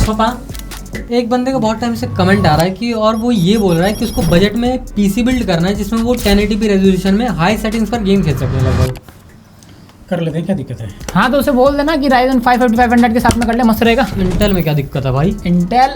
पापा एक बंदे को बहुत टाइम से कमेंट आ रहा है कि और वो ये बोल रहा है कि उसको बजट में पीसी बिल्ड करना है जिसमें वो 1080p रेजोल्यूशन में हाई सेटिंग्स पर गेम खेल सके लगभग। कर लेते हैं, क्या दिक्कत है? हाँ तो उसे बोल देना कि Ryzen 5 5500 के साथ में कर ले, मस्त रहेगा। इंटेल में क्या दिक्कत है भाई? इंटेल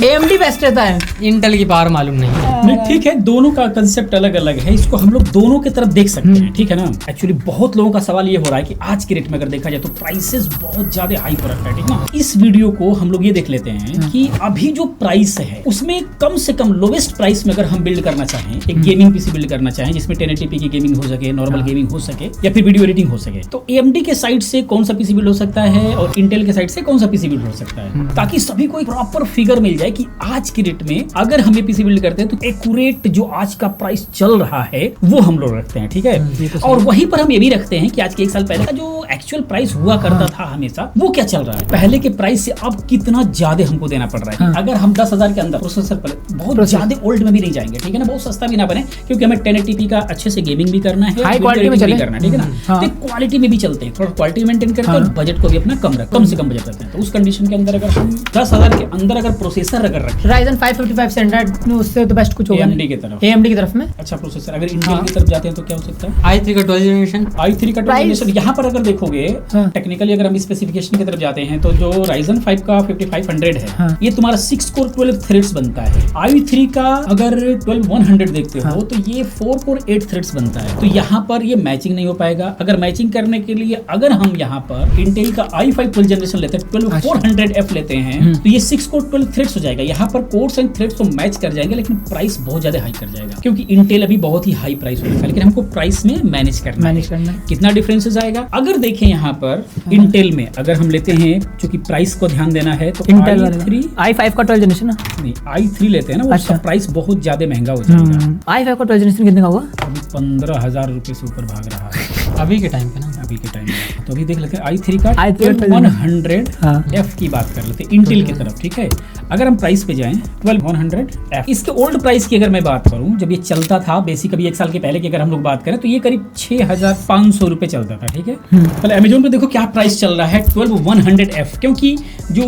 AMD बेस्ट रहता है। इंटेल की पावर मालूम नहीं। नहीं ठीक है, दोनों का कंसेप्ट अलग अलग है, इसको हम लोग दोनों की तरफ देख सकते हैं, ठीक है ना। एक्चुअली बहुत लोगों का सवाल ये हो रहा है कि आज के रेट में अगर देखा जाए तो प्राइसेस बहुत ज्यादा हाई पर रखा है, ठीक ना। इस वीडियो को हम लोग ये देख लेते हैं कि अभी जो प्राइस है उसमें कम से कम लोवेस्ट प्राइस में अगर हम बिल्ड करना चाहें, एक गेमिंग पीसी बिल्ड करना चाहें जिसमें 1080p की गेमिंग हो सके, नॉर्मल गेमिंग हो सके या फिर वीडियो एडिटिंग हो सके, तो AMD के साइड से कौन सा पीसी बिल्ड हो सकता है और इंटेल के साइड से कौन सा पीसी बिल्ड हो सकता है, ताकि सभी को एक प्रॉपर फिगर मिल जाए कि आज के रेट में अगर हम ये पीसी बिल्ड करते हैं तो एक्यूरेट जो आज का प्राइस चल रहा है वो हम लोग रखते हैं, ठीक है। और वहीं पर हम ये भी रखते हैं कि आज के 1 साल पहले का जो एक्चुअल प्राइस हुआ करता था हमेशा वो क्या चल रहा है, पहले के प्राइस से अब कितना ज्यादा हमको देना पड़ रहा है। अगर हम 10,000 के अंदर प्रोसेसर पर बहुत ज्यादा ओल्ड में भी नहीं जाएंगे, ठीक है ना, बहुत सस्ता भी ना बने, क्योंकि हमें 1080p का अच्छे से गेमिंग भी करना है, हाई क्वालिटी में चले करना है, ठीक है ना। तो क्वालिटी में भी चलते हैं, थोड़ा क्वालिटी मेंटेन करते हैं और बजट को भी अपना कम से कम बजट रखते हैं। तो उस कंडीशन के अंदर अगर हम 10,000 के अंदर अगर प्रोसेसर अगर रखें Ryzen 5 5500 उससे तो बेस्ट कुछ होगा AMD की तरफ में अच्छा प्रोसेसर, अगर इंटेल की तरफ जाते हैं तो क्या हो सकता है? i3 का 12th जनरेशन, i3 का 12th जनरेशन। यहाँ पर अगर देखोगे टेक्निकली अगर हम स्पेसिफिकेशन की तरफ जाते हैं तो जो Ryzen 5 का 5500 है ये तुम्हारा 6 कोर 12 थ्रेड्स बनता है। i3 का अगर 12100 देखते हो तो ये 4 कोर 8 थ्रेड्स बनता है। तो यहाँ पर ये मैचिंग नहीं हो पाएगा। अगर मैचिंग करने के लिए अगर हम यहाँ पर इंटेल का i5 12th जनरेशन लेते हैं, 12400F लेते हैं, तो ये 6 कोर 12 थ्रेड्स हो जाएगा। यहाँ पर कोर्स एंड थ्रेड्स तो मैच कर जाएंगे लेकिन प्राइस बहुत ज्यादा हाई कर जाएगा, क्योंकि इंटेल अभी बहुत ही हाई प्राइस हो रहा है, लेकिन हमको प्राइस में मैनेज करना है। कितना डिफरेंसेस आएगा अगर देखें यहाँ पर इंटेल में अगर हम लेते हैं, चूंकि प्राइस को ध्यान देना है, तो इंटेल i5 का 12th जनरेशन नहीं i3 लेते हैं ना, उसका प्राइस बहुत ज्यादा महंगा हो जाएगा। i5 का 12th जनरेशन कितने का हुआ? अभी 15,000 रुपए से ऊपर भाग रहा है अभी के टाइम पे ना, अभी के टाइम में। तो अभी देख लेते हैं i3 का 100F की बात कर लेते हैं इंटेल की तरफ, ठीक है। अगर हम प्राइस पे जाएं 12100F, इसके ओल्ड प्राइस की अगर मैं बात करूं, जब ये चलता था बेसिक अभी 1 साल के पहले की अगर हम लोग बात करें तो ये करीब 6,500 रुपए चलता था, ठीक है। पहले अमेजोन पे देखो क्या प्राइस चल रहा है 12100F, क्योंकि जो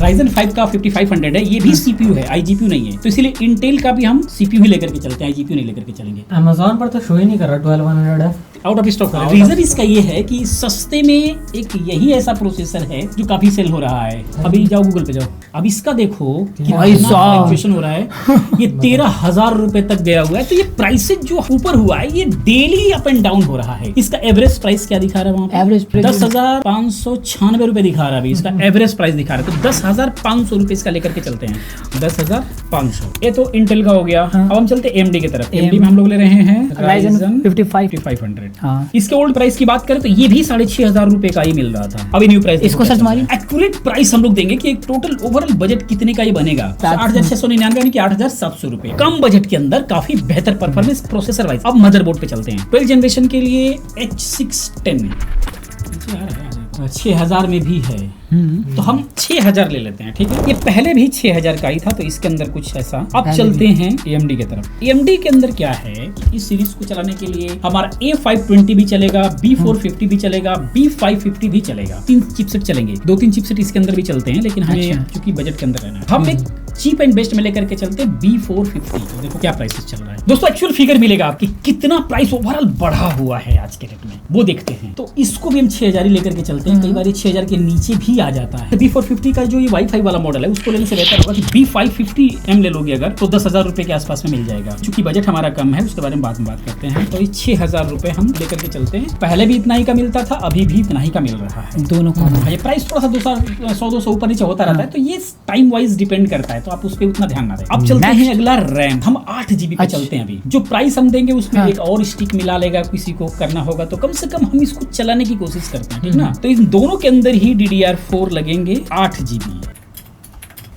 Ryzen 5 का 5500 है ये भी CPU है, iGPU नहीं है, तो इसीलिए इंटेल का भी हम CPU ही लेकर के चलते हैं, iGPU नहीं लेकर के चलेंगे। अमेजोन पर तो शो ही नहीं कर रहा 12100F, आउट ऑफ स्टॉक है। रीजन इसका ये है कि सस्ते में एक यही ऐसा प्रोसेसर है जो काफी सेल हो रहा है। अभी जाओ गूगल पे जाओ, अब इसका देखो कितना फ्लक्चुएशन हो रहा है, ये 13,000 रुपए तक गया हुआ है। तो ये प्राइसेस जो ऊपर हुआ है ये डेली अप एंड डाउन हो रहा है। इसका एवरेज प्राइस क्या दिखा रहा है वहाँ पे? एवरेज 10,596 रुपए दिखा रहा है अभी, इसका एवरेज प्राइस दिखा रहा है। तो 10,500 रुपए इसका लेकर के चलते हैं, 10,500। ये तो इंटेल का हो गया। अब हम चलते हैं AMD की तरफ। AMD में हम लोग ले रहे हैं Ryzen 5500। इसके ओल्ड प्राइस की बात करें तो ये भी 6,500 रुपए का ही मिल रहा था। अभी न्यू प्राइस इसको सर्च मारिए, एक्यूरेट प्राइस हम लोग देंगे कि एक टोटल ओवरऑल बजट कितने का ये बनेगा। 8,699 यानी कि 8,700 रुपए, कम बजट के अंदर काफी बेहतर परफॉर्मेंस प्रोसेसर वाइज। अब मदरबोर्ड पे चलते हैं। 12th जनरेशन के लिए H610 6,000 में भी है, तो हम 6,000 ले लेते हैं, ठीक है। ये पहले भी 6,000 का ही था, तो इसके अंदर कुछ ऐसा। अब चलते हैं AMD की तरफ। AMD के अंदर क्या है कि इस सीरीज को चलाने के लिए हमारा A520 भी चलेगा, B450 भी चलेगा, B550 भी चलेगा। 3 चिपसेट चलेंगे, 2-3 चिपसेट इसके अंदर भी चलते हैं, लेकिन हमें चूंकि बजट के अंदर रहना है, हम एक चीप एंड बेस्ट में लेकर के चलते हैं B450। तो देखो क्या प्राइसेस चल रहा है दोस्तों, एक्चुअल फिगर मिलेगा आपकी कितना प्राइस ओवरऑल बढ़ा हुआ है आज के डेट में, वो देखते हैं। तो इसको भी हम 6,000 ही लेकर के चलते हैं, कई बार 6,000 के नीचे भी आ जाता है। B450 का जो ये वाईफाई वाला मॉडल है उसको लेने से बेहतर होगा कि B550M ले लोगे अगर, तो 10,000 रुपए के आसपास में मिल जाएगा। चूंकि बजट हमारा कम है, उसके बारे में बाद में बात करते हैं। तो ये 6,000 रुपए हम लेकर के चलते हैं। पहले भी इतना ही का मिलता था, अभी भी इतना ही का मिल रहा है, दोनों को। ये प्राइस थोड़ा सा 100-200 ऊपर नीचे होता रहता है, तो ये टाइम वाइज डिपेंड करता है, तो आप उस पर उतना ध्यान ना दें। अब चलते हैं अगला रैम। हम 8 GB पे चलते हैं। अभी जो प्राइस हम देंगे उसमें एक और स्टिक मिला लेगा, किसी को करना होगा तो कम से कम हम इसको चलाने की कोशिश करते हैं, ठीक ना। तो इन दोनों के अंदर ही DDR4 लगेंगे 8 GB।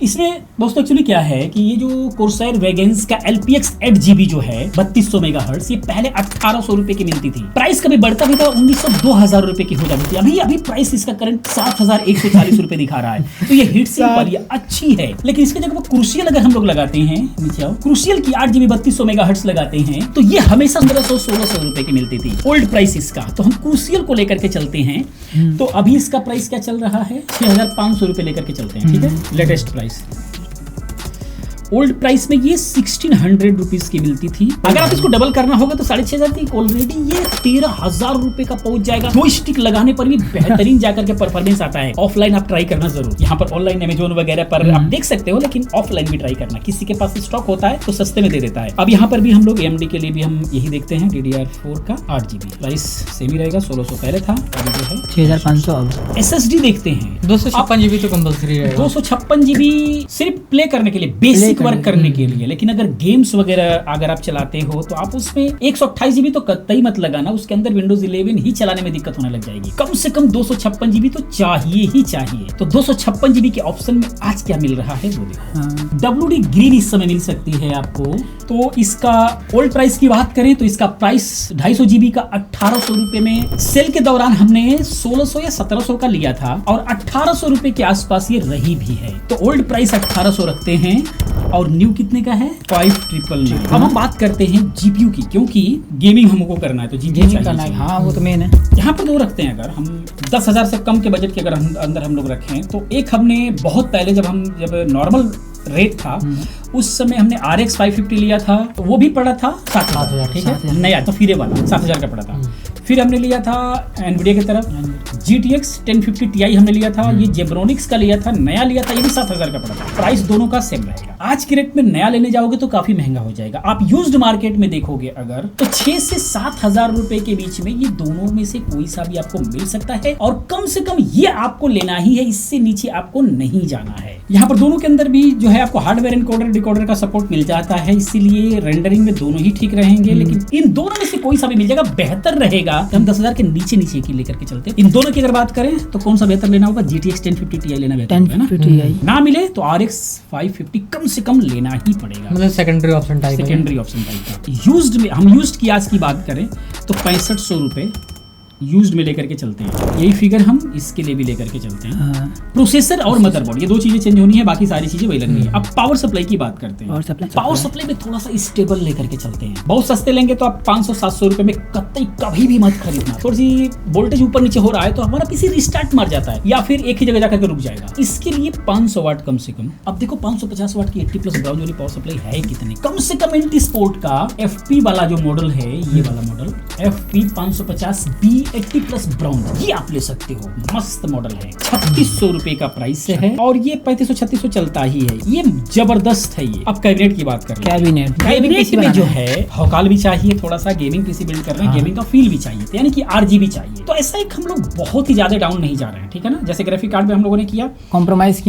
इसमें दोस्तों एक्चुअली क्या है कि ये जो कोर्सर वेगन्स का LPX 8GB जो है 3200 मेगाहर्ट्ज, ये पहले 1800 रुपए की मिलती थी। प्राइस कभी बढ़ता भी था, 1900-2000 रुपए की हो जाती थी। अभी प्राइस इसका करंट 7140 रुपए दिखा रहा है। तो ये हिट सिंपल, ये अच्छी है। लेकिन इसके जगह क्रूशियल अगर हम लोग लगाते हैं, नीचे आओ, क्रूशियल की 8GB 3200 मेगाहर्ट्ज लगाते हैं तो ये हमेशा 1500-1600 रुपए की मिलती थी, ओल्ड प्राइस इसका। तो हम क्रूशियल को लेकर के चलते हैं, तो अभी इसका प्राइस क्या चल रहा है, 6500 रुपए लेकर के चलते हैं, ठीक है, लेटेस्ट प्राइस। ओल्ड प्राइस में ये 1600 रुपीज की मिलती थी। अगर आप इसको डबल करना होगा तो 6500 की ऑलरेडी ये 13000 रुपए का पहुंच जाएगा। दो स्टिक लगाने पर भी बेहतरीन जाकर के परफॉर्मेंस आता है। ऑफलाइन आप ट्राई करना जरूर, यहाँ पर ऑनलाइन अमेजोन वगैरह पर आप देख सकते हो, लेकिन ऑफलाइन भी ट्राई करना। किसी के पास स्टॉक होता है तो सस्ते में दे देता है। अब यहाँ पर भी हम लोग AMD के लिए भी हम यही देखते हैं, DDR4 का 8GB प्राइस सेम ही रहेगा, 1600 पहले था, अभी जो है 6500 अब। SSD देखते हैं, 256GB तो कंपल्सरी है। 256GB सिर्फ प्ले करने के लिए, बेसिक वर्क करने के लिए। लेकिन अगर गेम्स वगैरह अगर आप चलाते हो तो आप उसमें 128GB तो कतई मत लगाना, उसके अंदर विंडोज 11 ही चलाने में दिक्कत होने लग जाएगी। कम से कम 256GB तो चाहिए ही चाहिए। तो 256GB के ऑप्शन में आज क्या मिल रहा है वो देखो। WD ग्रीन इस समय मिल सकती है आपको। तो इसका ओल्ड प्राइस की बात करें तो इसका प्राइस 250GB का 1800 रुपए में, सेल के दौरान हमने 1600 या 1700 का लिया था और 1800 रुपए के आसपास ये रही भी है। तो ओल्ड प्राइस 1800 रखते हैं और न्यू कितने का है, 5999। अब हम बात करते हैं GPU की, क्योंकि गेमिंग हमको करना है तो GPU करना है। हाँ वो तो मेन है। यहाँ पर दो रखते हैं। अगर हम 10,000 से कम के बजट के अगर अंदर हम लोग रखें तो एक हमने बहुत पहले जब नॉर्मल रेट था उस समय हमने RX 550 लिया था, वो भी पड़ा था 7000, ठीक है, नया तो फिरे वाला 7000 का पड़ा था। फिर हमने लिया था एनवीडिया की तरफ GTX 1050 Ti हमने लिया था, ये जेब्रोनिक्स का लिया था, नया लिया था, ये भी 7000 का पड़ा था। प्राइस दोनों का सेम रहेगा। आज के रेट में नया लेने जाओगे तो काफी महंगा हो जाएगा। आप यूज्ड मार्केट में देखोगे अगर तो 6 से 7000 रुपए के बीच में ये दोनों में से कोई सा भी आपको मिल सकता है, और कम से कम ये आपको लेना ही है, इससे नीचे आपको नहीं जाना है। यहाँ पर दोनों के अंदर भी जो है आपको हार्डवेयर एनकोडर डिकोडर का सपोर्ट मिल जाता है, इसीलिए रेंडरिंग में दोनों ही ठीक रहेंगे। लेकिन इन दोनों में से कोई सा भी मिल जाएगा, बेहतर रहेगा। हम 10,000 के नीचे की लेकर के चलते हैं। इन दोनों की अगर बात करें तो कौन सा बेहतर लेना होगा, GTX 1050 Ti लेना बेहतर होगा ना। ना मिले तो RX 550 कम से कम लेना ही पड़ेगा, मतलब सेकेंडरी ऑप्शन टाइप का। यूज्ड में हम यूज्ड की आज की बात करें तो 6500 रुपए यूज्ड में लेकर के चलते हैं। यही फिगर हम इसके लिए भी लेकर के चलते हैं। प्रोसेसर और मदरबोर्ड ये दो चीजें चेंज होनी है, बाकी सारी चीजें वही लगनी है। अब पावर सप्लाई की बात करते हैं। पावर सप्लाई में थोड़ा सा स्टेबल लेकर के चलते हैं। बहुत सस्ते लेंगे तो आप 500-700 रुपए में कतई कभी भी मत खरीदना। थोड़ी सी वोल्टेज ऊपर नीचे हो रहा है तो हमारा पीसी रिस्टार्ट मार जाता है या फिर एक ही जगह जाकर के रुक जाएगा। इसके लिए 500 वाट कम से कम। अब देखो 550 वाट की 80+ ब्राउन वाली पावर सप्लाई है कितने, कम से कम एंटी स्पोर्ट का FP वाला जो मॉडल है, ये वाला मॉडल FP 550B 80+ ब्राउन, ये आप ले सकते हो। मस्त मॉडल है, 3600 रुपए का प्राइस है और ये 3500-3600 चलता ही है। ये जबरदस्त है। ये अब कैबिनेट की बात करें। कैबिनेट में जो है हौकाल भी चाहिए, थोड़ा सा गेमिंग पीसी बिल्ड कर रहे हैं, गेमिंग का फील भी चाहिए, यानी कि RGB चाहिए। तो ऐसा एक हम लोग बहुत ही ज्यादा डाउन नहीं जा रहे हैं, ठीक है ना। जैसे ग्राफिक कार्ड में हम लोगों ने किया कंप्रोमाइज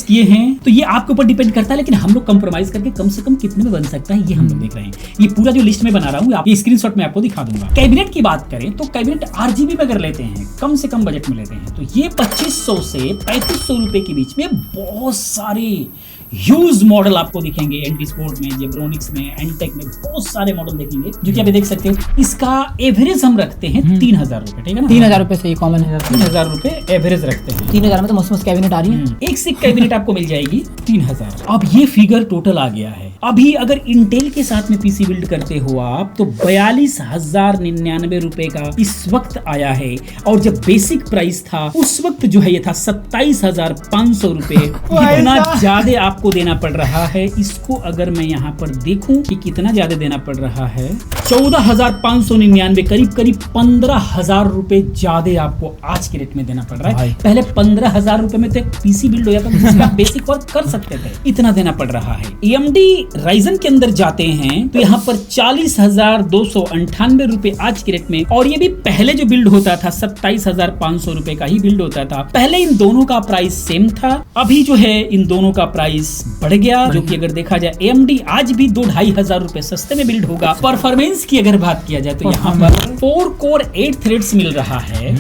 किए हैं, तो ये आपके ऊपर डिपेंड करता है। लेकिन हम लोग कंप्रोमाइज करके कम से कम कितने में बन सकता है ये हम लोग देख रहे हैं। ये पूरा जो लिस्ट में बना रहा हूँ, आप ये स्क्रीनशॉट में आपको दिखा दूंगा। कैबिनेट की बात करें तो कैबिनेट RGB में अगर लेते हैं, कम से कम बजट में लेते हैं, तो ये 2500 से 3500 रुपए के बीच में बहुत सारे ह्यूज मॉडल आपको दिखेंगे। एंटी स्पोर्ट में, जेब्रोनिक्स में, एंटेक में बहुत सारे मॉडल देखेंगे, जो कि आप देख सकते हो। इसका एवरेज हम रखते हैं 3000 रुपए, ठीक है ना। 3000 रुपए से कॉमन है, 3000 रुपए एवरेज रखते हैं। 3000 में तो मस्त कैबिनेट आ रही है। एक से कैबिनेट आपको मिल जाएगी 3000। अब ये फिगर टोटल आ गया है। अभी अगर इंटेल के साथ में पीसी बिल्ड करते हो आप तो 42,099 रुपए का इस वक्त आया है, और जब बेसिक प्राइस था उस वक्त जो है ये था 27,500 रुपए। इतना ज्यादा आपको देना पड़ रहा है। इसको अगर मैं यहाँ पर देखूं कि कितना ज्यादा देना पड़ रहा है, 14,599, करीब 15,000 रुपए ज्यादा आपको आज के रेट में देना पड़ रहा है। पहले 15,000 रुपए में तो एक पीसी बिल्ड हो जाता था जिसका बेसिक वर्क कर सकते थे, इतना देना पड़ रहा है। AMD राइजन के अंदर जाते हैं तो यहाँ पर 40,298 रुपए आज के रेट में, और ये भी पहले जो बिल्ड होता था 27,500 रुपए का ही बिल्ड होता था। पहले इन दोनों का प्राइस सेम था, अभी जो है इन दोनों का प्राइस बढ़ गया, जो कि अगर देखा जाए AMD आज भी 2-2,500 रुपए सस्ते में बिल्ड होगा। परफॉर्मेंस की अगर बात किया जाए तो यहाँ पर 4 कोर 8 थ्रेड्स मिल रहा है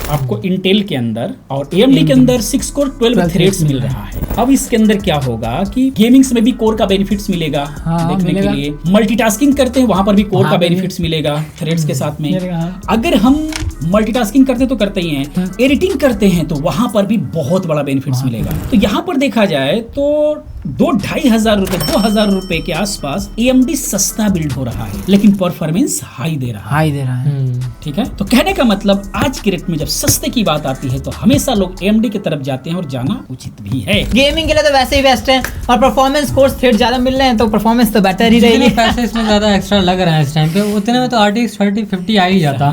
आपको इंटेल के अंदर, और AMD के अंदर 6 कोर 12 थ्रेड्स मिल रहा है। अब इसके अंदर क्या होगा कि गेमिंग्स में भी कोर का बेनिफिट्स मिलेगा देखने मिलेगा। के लिए, मल्टीटास्किंग करते हैं वहां पर भी कोर हाँ, का बेनिफिट्स मिलेगा थ्रेड्स के साथ में। मिलेगा, हाँ। अगर हम मल्टीटास्किंग करते तो करते ही हैं, एडिटिंग करते हैं तो वहां पर भी बहुत बड़ा बेनिफिट्स मिलेगा। तो यहाँ पर देखा जाए तो 2-2,500 रुपए 2,000 रुपए के आसपास AMD सस्ता बिल्ड हो रहा है, लेकिन परफॉर्मेंस हाई दे रहा है। हाई दे रहा है। ठीक है, तो कहने का मतलब आज के रेट में जब सस्ते की बात आती है तो हमेशा लोग AMD की तरफ जाते हैं और जाना उचित भी है। गेमिंग के लिए तो वैसे ही बेस्ट है, और परफॉर्मेंस कोर्स थ्रेड ज्यादा मिल रहे हैं तो परफॉर्मेंस तो बेटर ही जितने रहेगी। पैसे इसमें ज्यादा एक्स्ट्रा लग रहे हैं इस टाइम पे, उतने में तो RTX 3050 आ ही जाता।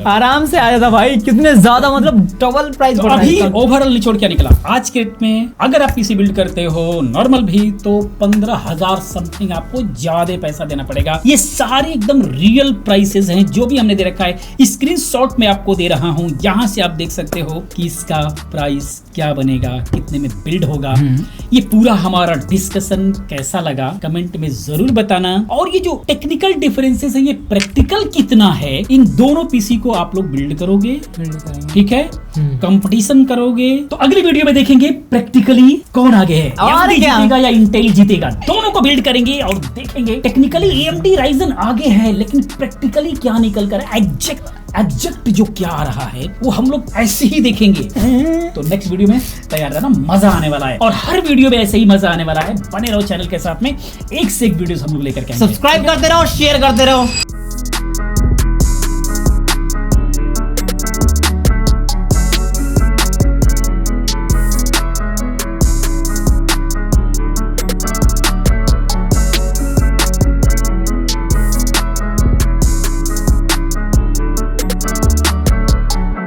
आराम से आ जाता भाई, कितने ज्यादा मतलब डबल प्राइस तो बढ़ रहा है अभी इसका। ओवरऑल निचोड़ क्या निकला आज के रेट में, अगर आप पीसी बिल्ड करते हो नॉर्मल भी तो 15,000 समथिंग आपको ज्यादा पैसा देना पड़ेगा। ये सारे एकदम रियल प्राइसेस हैं जो भी हमने दे रखा है। स्क्रीनशॉट में आपको दे रहा हूं, यहां से आप देख सकते हो कि इसका प्राइस क्या बनेगा, कितने में बिल्ड होगा। ये पूरा हमारा डिस्कशन कैसा लगा कमेंट में जरूर बताना, और ये जो टेक्निकल डिफरेंसेस है ये प्रैक्टिकल कितना है, इन दोनों पीसी को आप लोग बिल्ड करोगे, ठीक है, कंपटीशन करोगे तो अगली वीडियो में देखेंगे प्रैक्टिकली कौन आगे है, और AMD क्या? जीतेगा या इंटेल जीतेगा। दोनों को बिल्ड करेंगे और देखेंगे टेक्निकली AMD Ryzen आगे है, लेकिन प्रैक्टिकली क्या निकल कर एग्जैक्ट जो क्या आ रहा है वो हम लोग ऐसे ही देखेंगे। तो नेक्स्ट वीडियो में तैयार रहना, मजा आने वाला है, और हर वीडियो में ऐसे ही मजा आने वाला है। बने रहो चैनल के साथ में, एक से एक वीडियो हम लोग लेकर के आएंगे। सब्सक्राइब करते रहो, शेयर करते रहो।